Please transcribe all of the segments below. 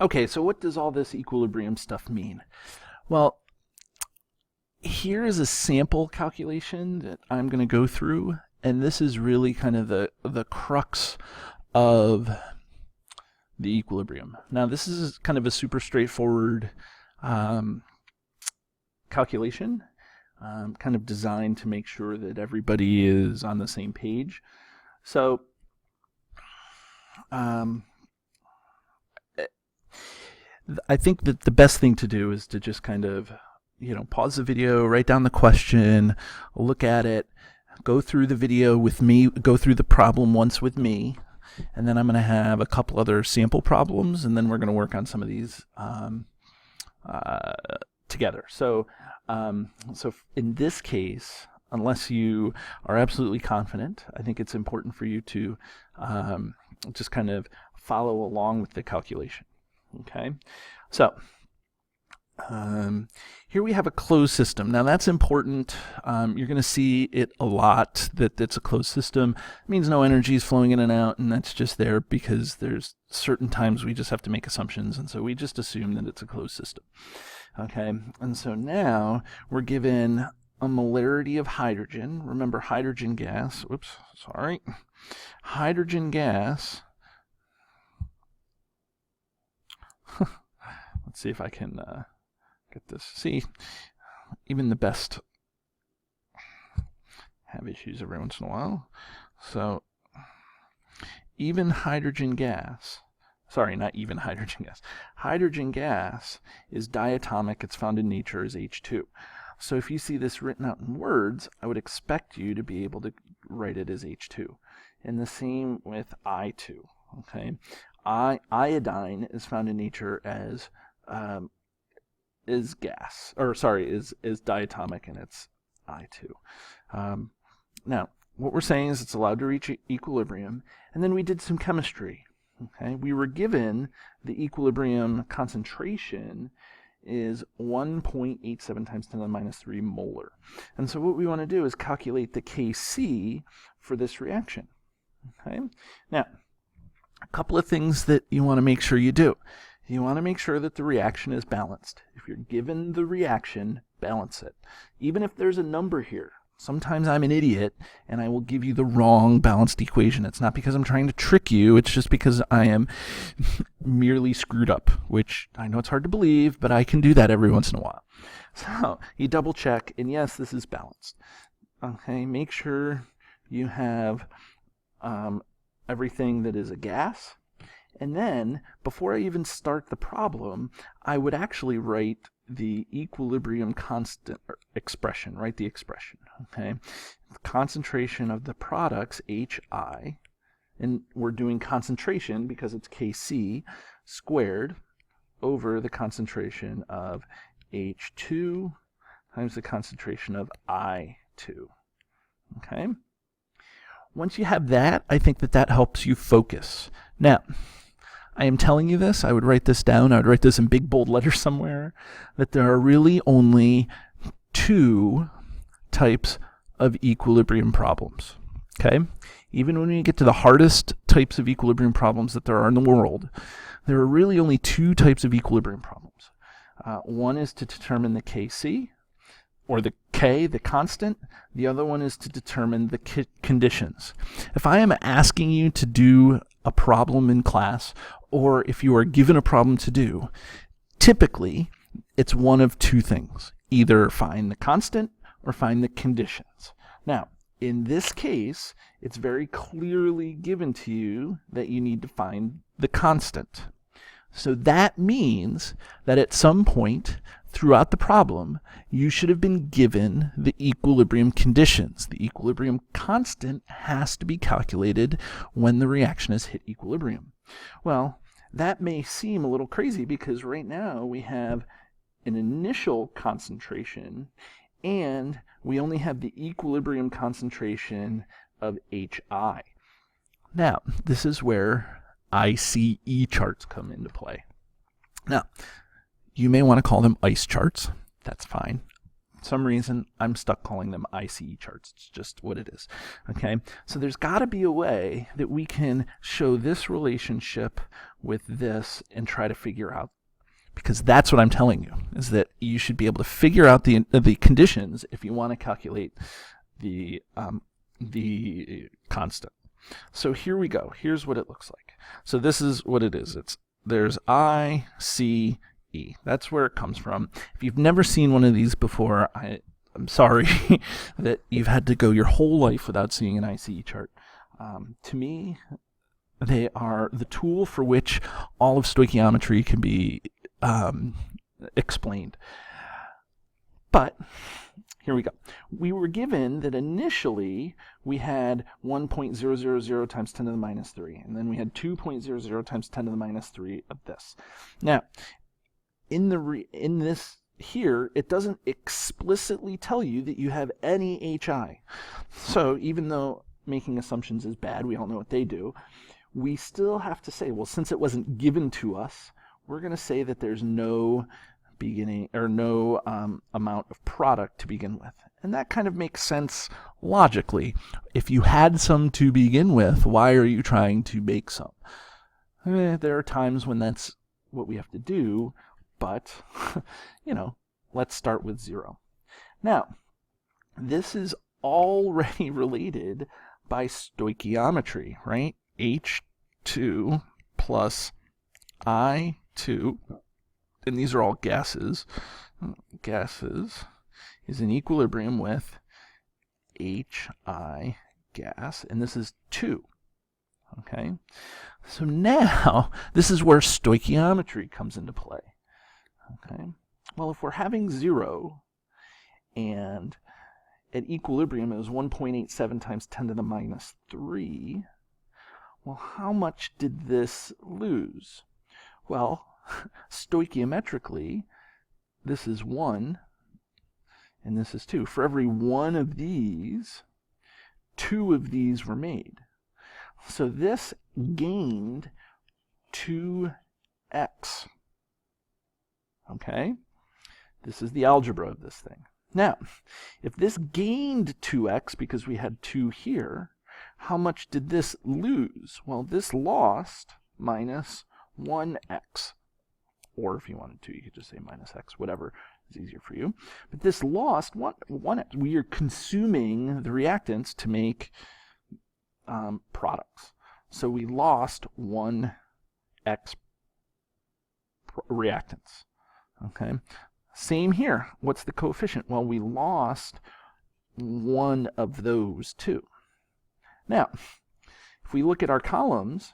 Okay, so what does all this equilibrium stuff mean? Well, here is a sample calculation that I'm going to go through, and this is really kind of the crux of the equilibrium. Now, this is kind of a super straightforward calculation, kind of designed to make sure that everybody is on the same page. So, I think that the best thing to do is to just kind of, pause the video, write down the question, look at it, go through the video with me, go through the problem once with me, and then I'm going to have a couple other sample problems, and then we're going to work on some of these together. So in this case, unless you are absolutely confident, I think it's important for you to just kind of follow along with the calculation. Okay, so here we have a closed system. Now that's important. You're going to see it a lot, that it's a closed system. It means no energy is flowing in and out, and that's just there because there's certain times we just have to make assumptions, and so we just assume that it's a closed system. Okay, and so now we're given a molarity of hydrogen. Remember, hydrogen gas, hydrogen gas. Let's see if I can get this. See, even the best have issues every once in a while. So even hydrogen gas, sorry, not even hydrogen gas. Hydrogen gas is diatomic. It's found in nature as H2. So if you see this written out in words, I would expect you to be able to write it as H2. And the same with I2. Okay, iodine is found in nature as is gas, or sorry, is diatomic, and it's I2. Now, what we're saying is it's allowed to reach equilibrium, and then we did some chemistry. Okay, we were given the equilibrium concentration is 1.87 times 10 to the minus 3 molar. And so what we want to do is calculate the Kc for this reaction. Okay, now a couple of things that you want to make sure you do. You want to make sure that the reaction is balanced. If you're given the reaction, balance it. Even if there's a number here, sometimes I'm an idiot and I will give you the wrong balanced equation. It's not because I'm trying to trick you, it's just because I am merely screwed up, which I know it's hard to believe, but I can do that every once in a while. So you double check, and yes, this is balanced. Okay, make sure you have everything that is a gas. And then, before I even start the problem, I would actually write the equilibrium constant expression, write the expression, okay? The concentration of the products, HI, and we're doing concentration because it's Kc squared over the concentration of H2 times the concentration of I2, okay? Once you have that, I think that helps you focus. Now, I am telling you this, I would write this down, I would write this in big bold letters somewhere, that there are really only two types of equilibrium problems. Okay? Even when you get to the hardest types of equilibrium problems that there are in the world, there are really only two types of equilibrium problems. One is to determine the Kc, or the K, the constant. The other one is to determine the conditions. If I am asking you to do a problem in class, or if you are given a problem to do, typically it's one of two things. Either find the constant or find the conditions. Now, in this case, it's very clearly given to you that you need to find the constant. So that means that at some point throughout the problem, you should have been given the equilibrium conditions. The equilibrium constant has to be calculated when the reaction has hit equilibrium. Well, that may seem a little crazy because right now we have an initial concentration and we only have the equilibrium concentration of HI. Now, this is where ICE charts come into play. Now, you may want to call them ice charts. That's fine. some reason, I'm stuck calling them ICE charts. It's just what it is. Okay, so there's got to be a way that we can show this relationship with this and try to figure out, because that's what I'm telling you, is that you should be able to figure out the conditions if you want to calculate the constant. So here we go. Here's what it looks like. So this is what it is. There's I, C, E. That's where it comes from. If you've never seen one of these before, I'm sorry that you've had to go your whole life without seeing an ICE chart. To me, they are the tool for which all of stoichiometry can be explained. But here we go. We were given that initially we had 1.000 times 10 to the minus 3, and then we had 2.00 times 10 to the minus 3 of this. Now, in this here, it doesn't explicitly tell you that you have any HI. So even though making assumptions is bad, we all know what they do, we still have to say, well, since it wasn't given to us, we're going to say that there's no beginning or no amount of product to begin with. And that kind of makes sense logically. If you had some to begin with, why are you trying to make some? There are times when that's what we have to do, but, let's start with 0. Now, this is already related by stoichiometry, right? H2 plus I2, and these are all gases. Gases is in equilibrium with HI gas, and this is 2. Okay? So now, this is where stoichiometry comes into play. Okay? Well, if we're having 0, and at equilibrium it was 1.87 times 10 to the minus 3, well, how much did this lose? Well, stoichiometrically, this is 1, and this is 2. For every one of these, 2 of these were made. So this gained 2x. Okay? This is the algebra of this thing. Now, if this gained 2x because we had 2 here, how much did this lose? Well, this lost minus 1x. Or if you wanted to, you could just say minus x, whatever is easier for you. But this lost 1x. We are consuming the reactants to make products. So we lost 1x reactants. Okay. Same here. What's the coefficient? Well, we lost one of those too. Now, if we look at our columns,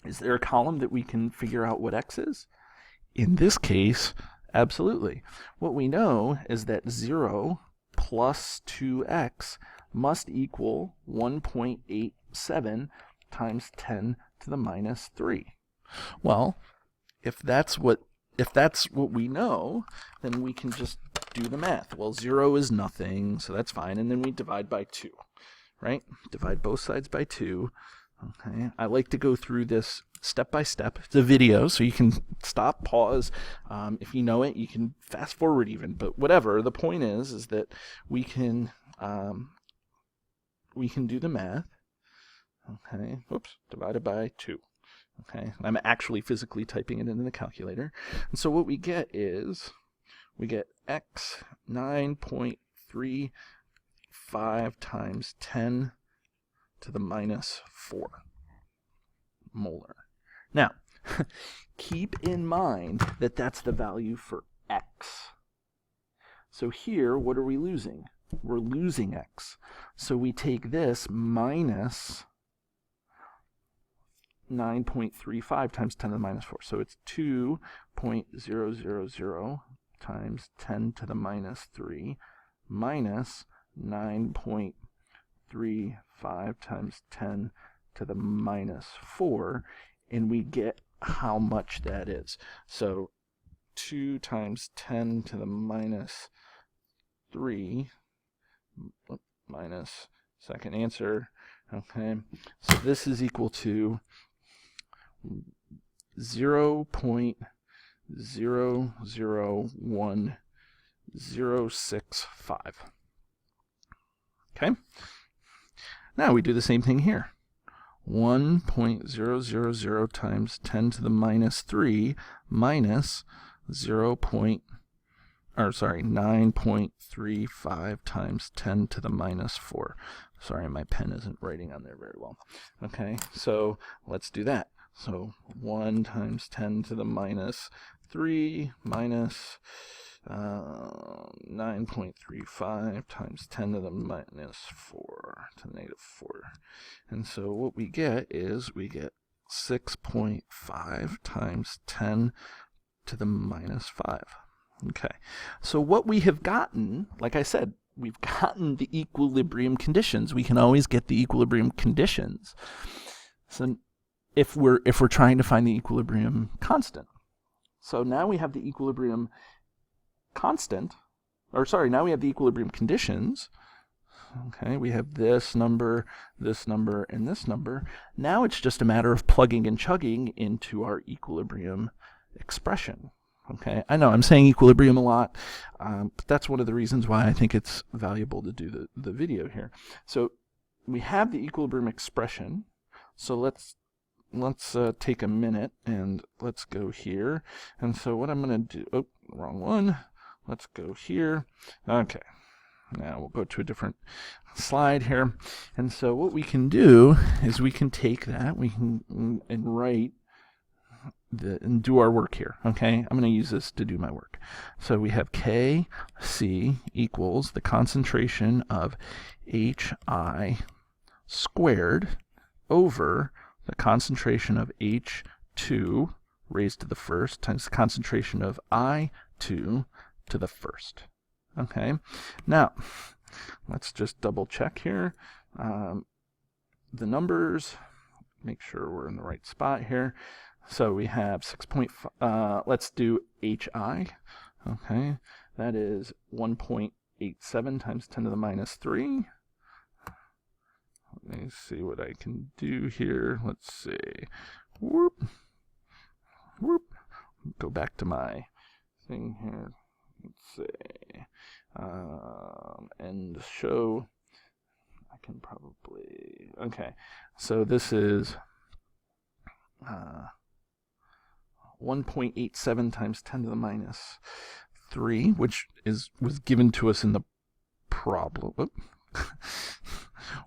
is there a column that we can figure out what x is? In this case, absolutely. What we know is that 0 plus 2x must equal 1.87 times 10 to the minus 3. Well, if that's what we know, then we can just do the math. Well, 0 is nothing, so that's fine, and then we divide by 2, right? Divide both sides by 2. Okay, I like to go through this step by step. It's a video, so you can stop, pause. If you know it, you can fast forward even. But whatever. The point is that we can do the math. Okay. Oops. Divided by 2. Okay. I'm actually physically typing it into the calculator. And so what we get is we get x 9.35 times 10 to the minus 4 molar. Now, keep in mind that that's the value for x. So here, what are we losing? We're losing x. So we take this minus 9.35 times 10 to the minus 4. So it's 2.000 times 10 to the minus 3 minus 9.35 times 10 to the minus 4, and we get how much that is. So 2 times 10 to the minus 3 minus second answer. Okay, so this is equal to 0.001 0.065. Okay? Now we do the same thing here. 1.000 times 10 to the minus 3 minus 9.35 times 10 to the minus 4. Sorry, my pen isn't writing on there very well. Okay, so let's do that. So 1 times 10 to the minus 3 minus 9.35 times 10 to the minus 4 to the negative 4. And so what we get is we get 6.5 times 10 to the minus 5. Okay, so what we have gotten, like I said, we've gotten the equilibrium conditions. We can always get the equilibrium conditions. So if we're trying to find the equilibrium constant. So now we have the equilibrium constant, now we have the equilibrium conditions. Okay, we have this number, and this number. Now it's just a matter of plugging and chugging into our equilibrium expression. Okay, I know I'm saying equilibrium a lot, but that's one of the reasons why I think it's valuable to do the video here. So we have the equilibrium expression. So let's take a minute and let's go here. And so what I'm going to do, oh, wrong one. Let's go here. Okay, now we'll go to a different slide here. And so what we can do is we can take that, and write and do our work here. Okay, I'm going to use this to do my work. So we have Kc equals the concentration of Hi squared over the concentration of H2 raised to the first times the concentration of I2 to the first. Okay, now let's just double check here. The numbers, make sure we're in the right spot here. So we have 6.5, let's do Hi. Okay, that is 1.87 times 10 to the minus 3. Let me see what I can do here. Let's see. Whoop. Whoop. Go back to my thing here. Let's see. And show. I can probably. Okay. So this is 1.87 times 10 to the minus 3, which was given to us in the problem.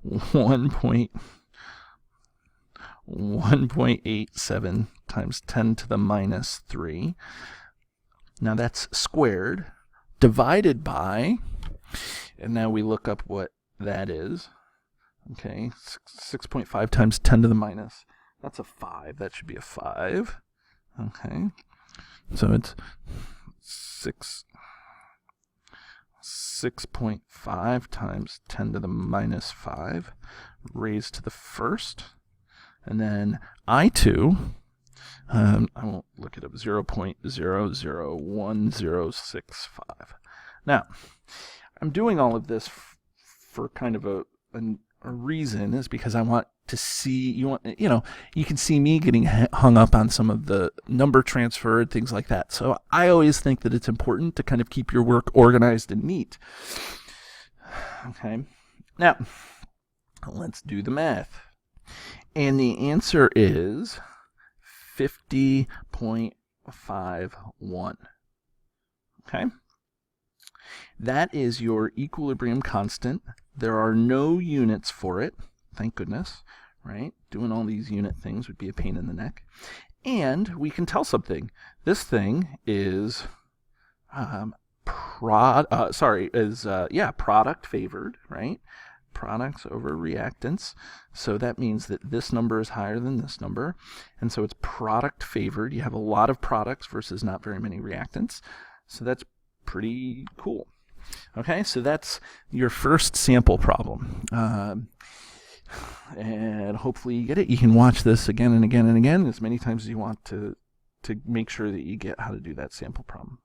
1.87 times 10 to the minus 3. Now that's squared divided by, and now we look up what that is. Okay, 6.5 times 10 to the minus, that's a 5. That should be a 5. Okay, so it's 6.5 times 10 to the minus 5 raised to the first. And then I2, I won't look it up, 0.001065. Now, I'm doing all of this for kind of a reason, is because I want to see, you can see me getting hung up on some of the number transfer and things like that. So I always think that it's important to kind of keep your work organized and neat. Okay, now let's do the math. And the answer is 50.51. Okay, that is your equilibrium constant. There are no units for it, thank goodness, right? Doing all these unit things would be a pain in the neck. And we can tell something. This thing is product favored, right? Products over reactants. So that means that this number is higher than this number. And so it's product favored. You have a lot of products versus not very many reactants. So that's pretty cool. Okay, so that's your first sample problem. And hopefully you get it. You can watch this again and again and again as many times as you want to make sure that you get how to do that sample problem.